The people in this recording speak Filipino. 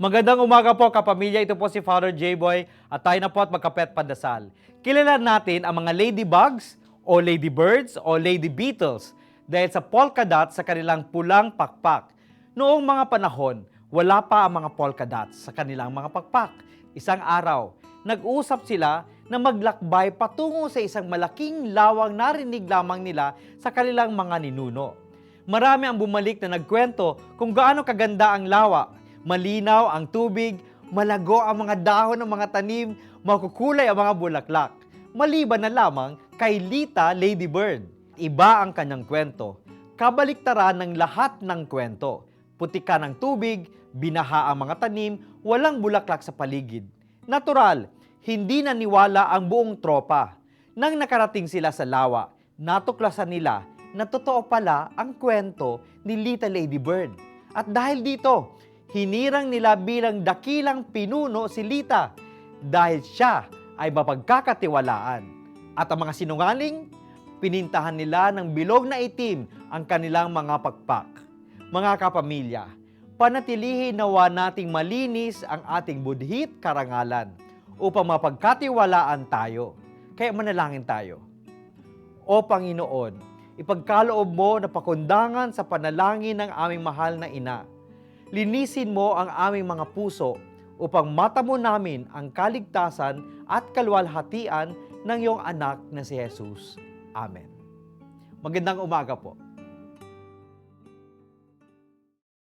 Magandang umaga po kapamilya, ito po si Father J-Boy at tayo na po at magkapet pandasal. Kilala natin ang mga ladybugs o ladybirds o lady beetles dahil sa polka dots sa kanilang pulang pakpak. Noong mga panahon, wala pa ang mga polka dots sa kanilang mga pakpak. Isang araw, nag-usap sila na maglakbay patungo sa isang malaking lawang narinig lamang nila sa kanilang mga ninuno. Marami ang bumalik na nagkwento kung gaano kaganda ang lawa. Malinaw ang tubig, malago ang mga dahon ng mga tanim, makukulay ang mga bulaklak. Maliban na lamang kay Lita Ladybird. Iba ang kanyang kwento. Kabaliktaran ng lahat ng kwento. Putika ng tubig, binaha ang mga tanim, walang bulaklak sa paligid. Natural, hindi naniwala ang buong tropa. Nang nakarating sila sa lawa, natuklasan nila na totoo pala ang kwento ni Lita Ladybird. At dahil dito, hinirang nila bilang dakilang pinuno si Lita dahil siya ay mapagkakatiwalaan. At ang mga sinungaling, pinintahan nila ng bilog na itim ang kanilang mga pakpak. Mga kapamilya, panatilihin nawa nating malinis ang ating budhit karangalan upang mapagkatiwalaan tayo. Kaya manalangin tayo. O Panginoon, ipagkaloob mo na pakundangan sa panalangin ng aming mahal na ina. Linisin mo ang aming mga puso upang matamo namin ang kaligtasan at kalwalhatian ng iyong anak na si Jesus. Amen. Magandang umaga po.